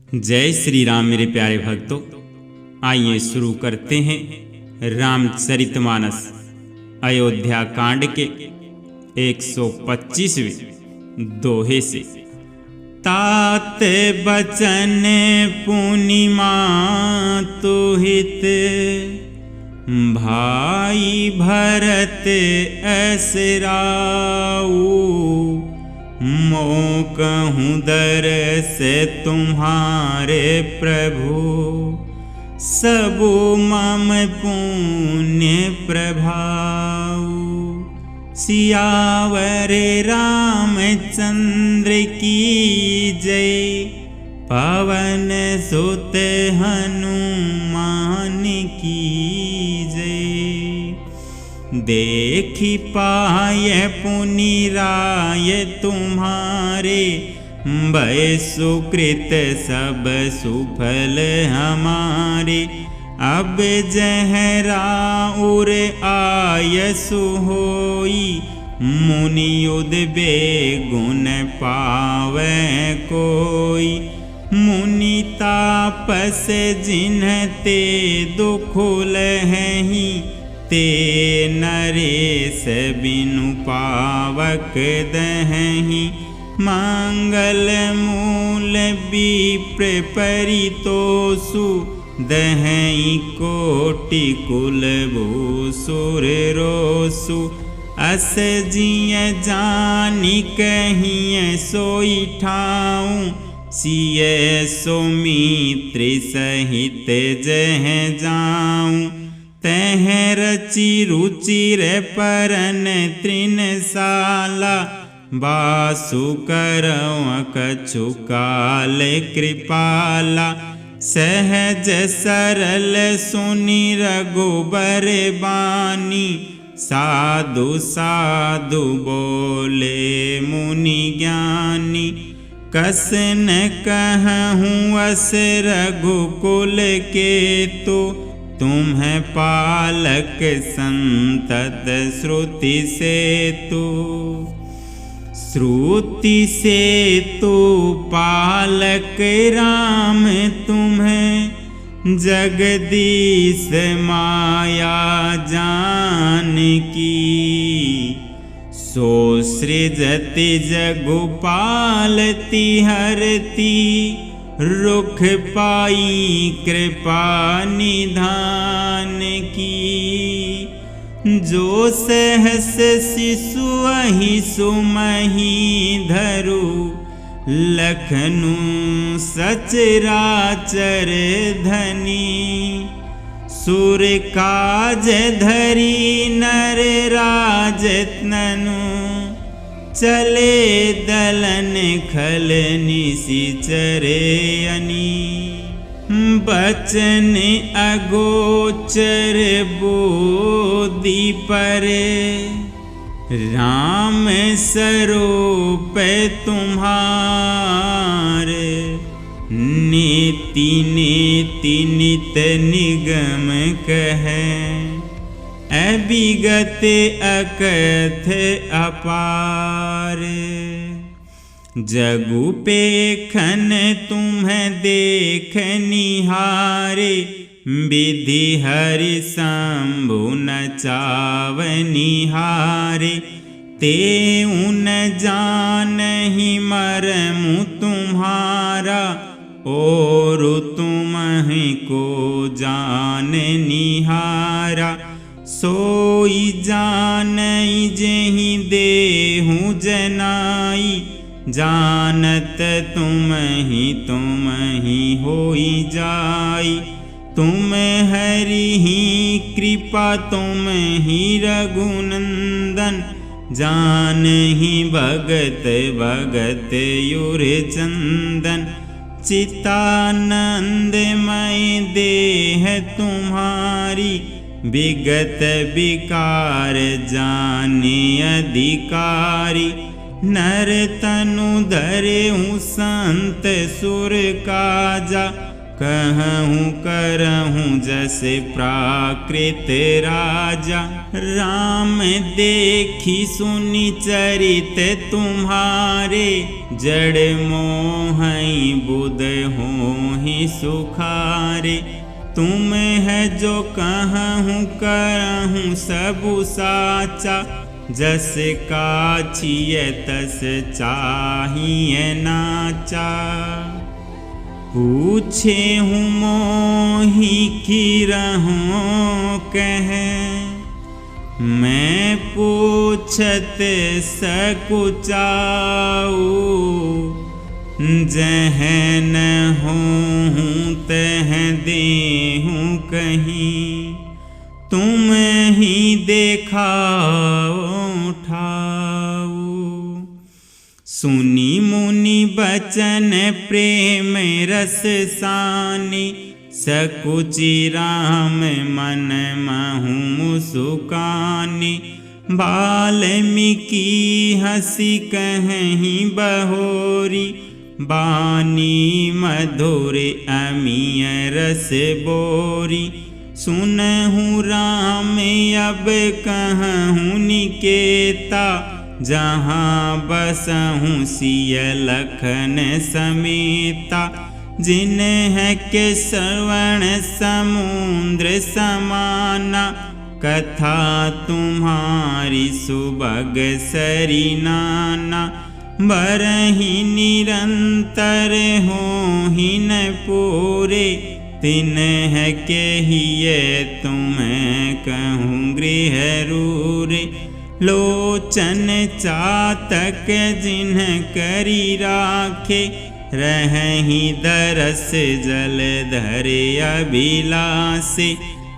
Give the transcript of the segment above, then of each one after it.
जय श्री राम मेरे प्यारे भक्तों, आइए शुरू करते हैं रामचरितमानस अयोध्या कांड के 125वें दोहे से। तात बचन पुनिमा तुहित, भाई भरत असराऊ। मो कहूँ दरस तुम्हारे प्रभु, सबो मम पुण्य प्रभाऊ। सियावर रामचंद्र की जय, पवन सुत हनुमान की जय। देखी पाए पुनि राय तुम्हारे, भय सुकृत सब सुफल हमारे। अब जहराउर आयसु होई, मुनि युध बेगुन पावे कोई। मुनि तापस जिन्हते दुख लहहीं, ते नरेश बिनु पावक दहहीं। मंगल मूल विप्र परितोषु, दहई कोटि कुल भूसुर रोसु। अस जिय जानी कहिय सोई ठाऊं, सिय सौमित्र सहित जह जाऊं। तह रचि रुचिर परन तृणशाला, बासु करौ कछु काल कृपाला। सहज सरल सुनि रघुबर बानी, साधु साधु बोले मुनि ज्ञानी। कस न कहूँ अस रघुकुल केतु, तुम्हें पालक संतत श्रुति सेतु। श्रुति सेतु पालक राम तुम्हें, जगदीश माया जानकी। सो सृजति जगु पालती हरती, रुख पाई कृपा निधान की। जो सहस शिशु अहि सुमहि धरु, लखनु सचराचर धनी। सुर काज धरी नर राज तनु, चले दलन खल निशिचरे अनी। बचन अगोचर बोधि परे, राम स्वरूप तुम्हारे। नीति नीति नित निगम कहे, अभिगत अकथ अपार। जगु पेखन तुम्हें देख निहारे, विधि हरि शंभु न चावनिहारे। ते उन जानहि मरमु तुम्हारा, और तुम्हि को जान निहारा। सोई जानई जेहि देहु जनाई, जानत तुम्हि होई जाई। तुम हरि ही कृपा तुम्हि रघुनंदन, जानहि भगत भगत युर चंदन। चितानंदमय देह तुम्हारी, विगत विकार जाने अधिकारी। नर तनु धरेऊ संत सुर काजा, कहूँ करहूँ जैसे प्राकृत राजा। राम देखी सुनी चरित तुम्हारे, जड़ मोहई बुध होहि सुखारे। तुम है जो कहूँ करहूँ सबु साचा, जस काछिय तस चाहिए नाचा। पूछे हूँ मोहि किरहूँ कहे, मैं पूछत सकुचाऊ। जह न होहूँ तह देहूँ कहीं, तुम ही देखाओ ठाऊ। सुनी मुनि बचन प्रेम रस सानी, सकुचि राम मन महु सुकानी। वाल्मीकि हंसी कहीं बहोरी, बानी मधुर अमीय रस बोरी। सुनहु राम अब कहूँ निकेता, जहाँ बसहूँ सिय लखन समेता। जिन्ह के श्रवण समुद्र समाना, कथा तुम्हारी सुभग सरिनाना। बरहि निरंतर होहि न पूरे, तिन्ह के हिये तुम्हें कहूँ गृह रूरे। लोचन चातक जिन्ह करी राखे, रहहि दरस जल धरे अभिलाषे।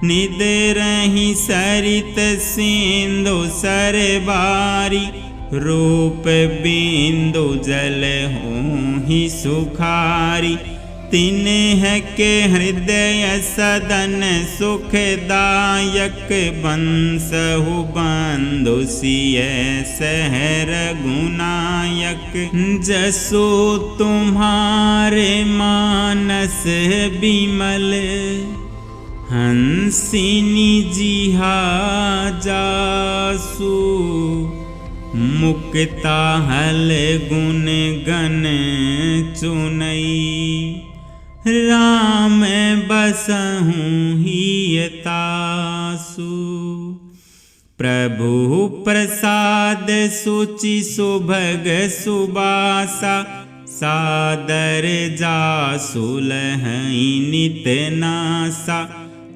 निद रही सरित सिंधु सरबारी, रूप बिंदु जल होहि सुखारी। तिन्ह के हृदय सदन सुखदायक, बंसहु बंधु सिय सहर गुनायक। जसो तुम्हारे मानस बिमल, हंसिनी जिहा जासु। मुक्ता हल गुण गण चुनई, राम बसहूँ हियतासु। प्रभु प्रसाद सुचि सुभग सुबासा, सादर जासु लहई नित नासा।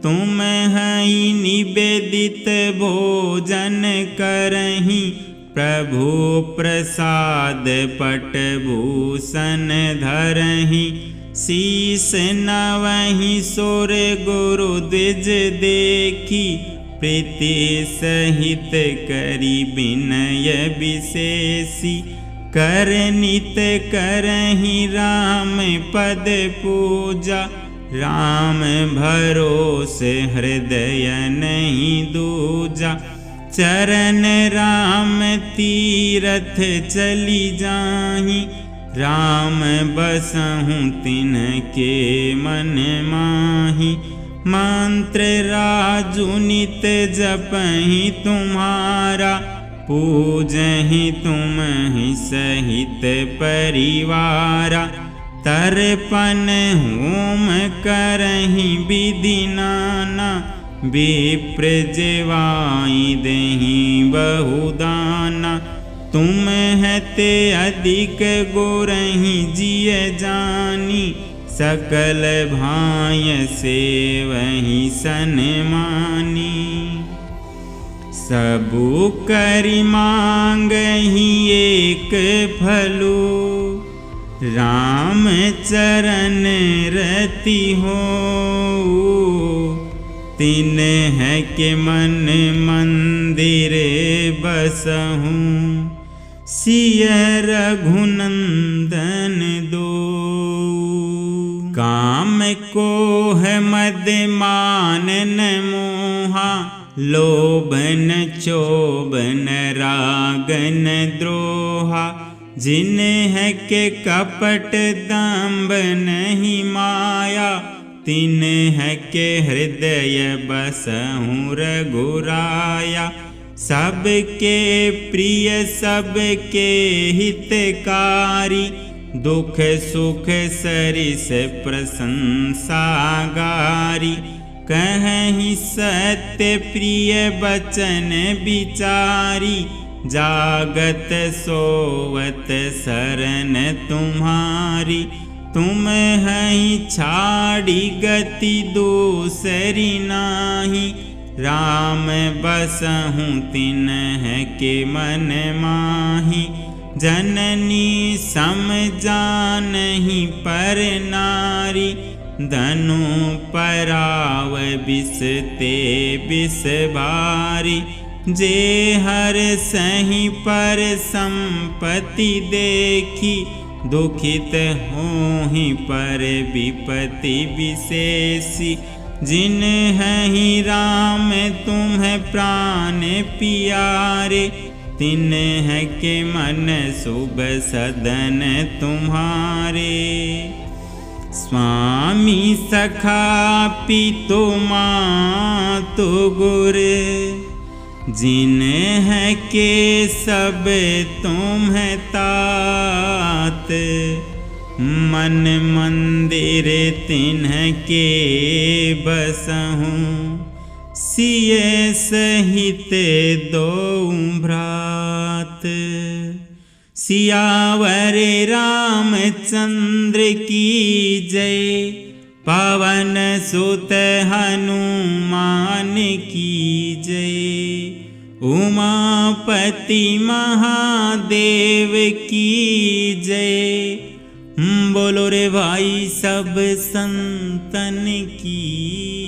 तुम हई निवेदित भोजन करहीं, प्रभु प्रसाद पट भूषण धरहीं। शीस नवहि सुर गुरु द्विज देखी, प्रीति सहित करी विनय विशेषी। कर नित करहीं राम पद पूजा, राम भरोसे हृदय नहीं दूजा। चरण राम तीरथ चली जाहीं, राम बसहूँ तिन्ह के मन माही। मंत्र राजु नित जपहि तुम्हारा, पूजहि तुम्हि सहित परिवारा। तर्पण होम करहि विधि नाना, विप्र जेवाई देहि बहुदाना। तुम हते अधिक गोरहि जिय जानी, सकल भाय सेवहि सन्मानी। सबु करि मांगहि एक फलु, राम चरण रति होऊ। तिन्ह के मन मंदिर बसहूँ, सिय रघुनंदन दो। काम कोह मद मान न मोहा, लोभ न क्षोभ न राग न द्रोहा। जिन्ह के कपट दम्भ नहीं माया, तिन्ह के हृदय बसहु रघुराया। सबके प्रिय सबके हितकारी, दुख सुख सरिस प्रशंसा गारी। कहीं सत्य प्रिय बचन विचारी, जागत सोवत शरण तुम्हारी। तुम हहीं छाड़ी गति दूसरी नाही, राम बसहु तिन्ह के मन माही। जननी सम जानहि पर नारी, धनु पराव बिसते बिस भारी। जे हर सही पर संपत्ति देखी, दुखित होहि पर विपत्ति विशेषी। जिन्हि राम तुम्हें प्राण पियारे, तिन्ह के मन शुभ सदन तुम्हारे। स्वामी सखा पितु मातु गुर, जिन्ह के सब तुम्हें तात। मन मंदिर तिन्ह के बसहु, सिय सहित दो भ्रात। सियावर रामचंद्र की जय, पवन सुत हनुमान की जय। उमापति महादेव की जय। बोलो रे भाई सब संतन की